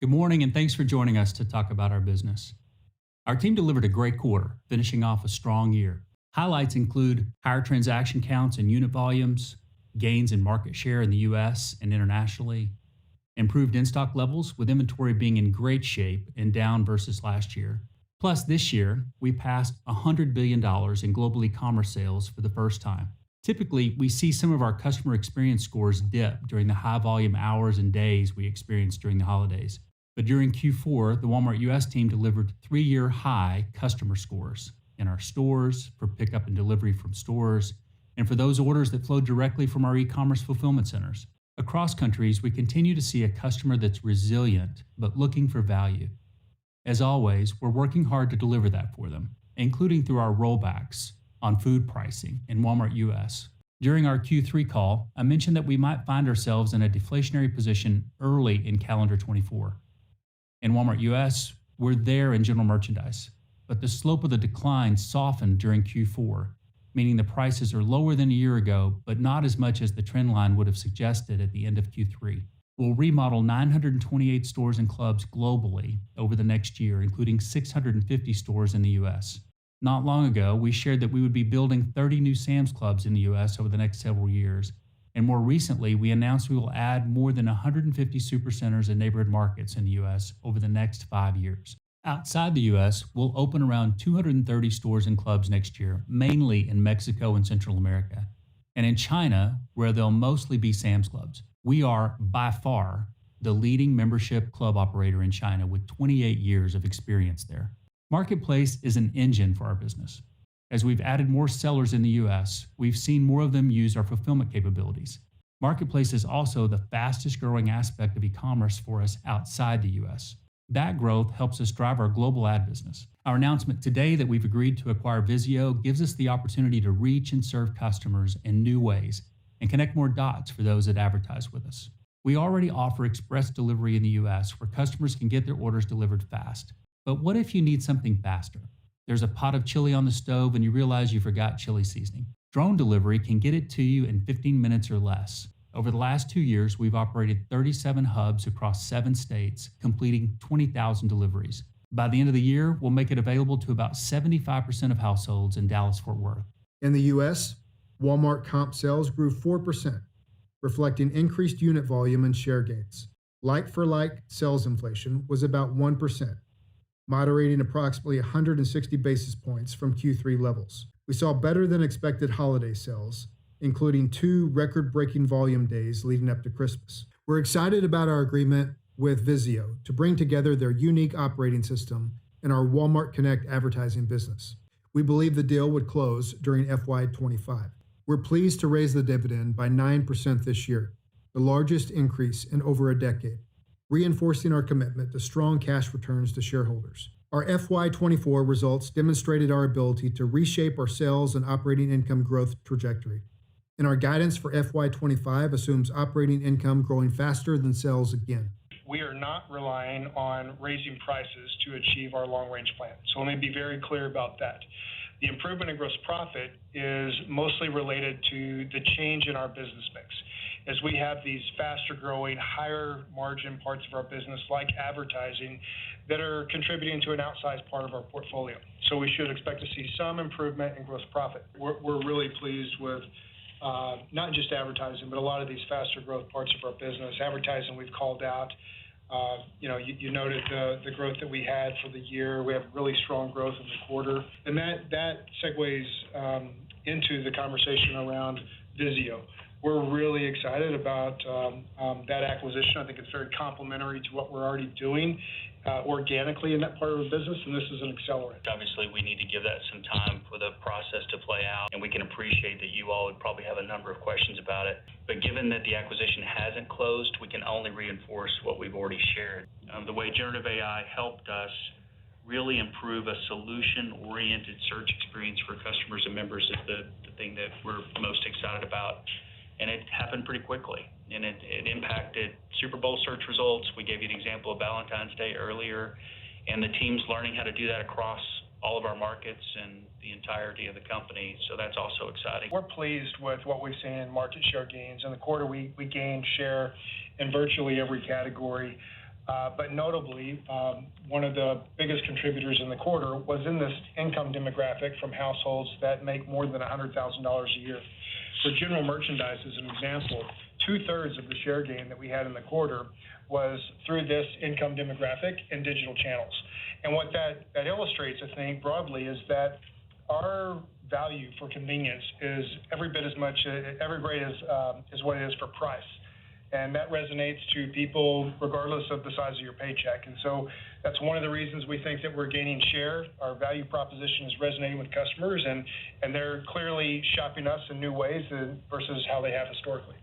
Good morning, and thanks for joining us to talk about our business. Our team delivered a great quarter, finishing off a strong year. Highlights include higher transaction counts and unit volumes, gains in market share in the US and internationally, improved in-stock levels with inventory being in great shape and down versus last year. Plus, this year, we passed $100 billion in global e-commerce sales for the first time. Typically, we see some of our customer experience scores dip during the high volume hours and days we experience during the holidays. But during Q4, the Walmart US team delivered 3-year high customer scores in our stores, for pickup and delivery from stores, and for those orders that flowed directly from our e-commerce fulfillment centers. Across countries, we continue to see a customer that's resilient but looking for value. As always, we're working hard to deliver that for them, including through our rollbacks on food pricing in Walmart US. During our Q3 call, I mentioned that we might find ourselves in a deflationary position early in calendar 24. In Walmart US, we're there in general merchandise, but the slope of the decline softened during Q4, meaning the prices are lower than a year ago, but not as much as the trend line would have suggested at the end of Q3. We'll remodel 928 stores and clubs globally over the next year, including 650 stores in the US. Not long ago, we shared that we would be building 30 new Sam's Clubs in the US over the next several years. And more recently, we announced we will add more than 150 supercenters and neighborhood markets in the US over the next 5 years. Outside the US, we'll open around 230 stores and clubs next year, mainly in Mexico and Central America. And in China, where they'll mostly be Sam's Clubs. We are, by far, the leading membership club operator in China with 28 years of experience there. Marketplace is an engine for our business. As we've added more sellers in the US, we've seen more of them use our fulfillment capabilities. Marketplace is also the fastest growing aspect of e-commerce for us outside the US. That growth helps us drive our global ad business. Our announcement today that we've agreed to acquire Vizio gives us the opportunity to reach and serve customers in new ways and connect more dots for those that advertise with us. We already offer express delivery in the US where customers can get their orders delivered fast. But what if you need something faster? There's a pot of chili on the stove and you realize you forgot chili seasoning. Drone delivery can get it to you in 15 minutes or less. Over the last 2 years, we've operated 37 hubs across 7 states, completing 20,000 deliveries. By the end of the year, we'll make it available to about 75% of households in Dallas-Fort Worth. In the US, Walmart comp sales grew 4%, reflecting increased unit volume and share gains. Like-for-like sales inflation was about 1%. Moderating approximately 160 basis points from Q3 levels. We saw better than expected holiday sales, including 2 record-breaking volume days leading up to Christmas. We're excited about our agreement with Vizio to bring together their unique operating system and our Walmart Connect advertising business. We believe the deal would close during FY25. We're pleased to raise the dividend by 9% this year, the largest increase in over a decade, reinforcing our commitment to strong cash returns to shareholders. Our FY24 results demonstrated our ability to reshape our sales and operating income growth trajectory. And our guidance for FY25 assumes operating income growing faster than sales again. We are not relying on raising prices to achieve our long-range plan. So let me be very clear about that. The improvement in gross profit is mostly related to the change in our business mix. As we have these faster growing, higher margin parts of our business like advertising that are contributing to an outsized part of our portfolio. So we should expect to see some improvement in gross profit. We're really pleased with not just advertising, but a lot of these faster growth parts of our business. Advertising we've called out. You noted the growth that we had for the year. We have really strong growth in the quarter. And that segues into the conversation around Vizio. We're really excited about that acquisition. I think it's very complementary to what we're already doing organically in that part of the business, and this is an accelerant. Obviously, we need to give that some time for the process to play out, and we can appreciate that you all would probably have a number of questions about it. But given that the acquisition hasn't closed, we can only reinforce what we've already shared. The way generative AI helped us really improve a solution-oriented search experience for customers and members is the thing that we're most excited about. And it happened pretty quickly, and it impacted Super Bowl search results. We gave you an example of Valentine's Day earlier, and the team's learning how to do that across all of our markets and the entirety of the company, so that's also exciting. We're pleased with what we've seen in market share gains. In the quarter, we gained share in virtually every category. But notably, one of the biggest contributors in the quarter was in this income demographic from households that make more than $100,000 a year. For general merchandise, as an example, 2/3 of the share gain that we had in the quarter was through this income demographic and digital channels. And what that illustrates, I think, broadly, is that our value for convenience is every bit as much, every great as what it is for price. And that resonates to people regardless of the size of your paycheck. And so that's one of the reasons we think that we're gaining share. Our value proposition is resonating with customers, and they're clearly shopping us in new ways versus how they have historically.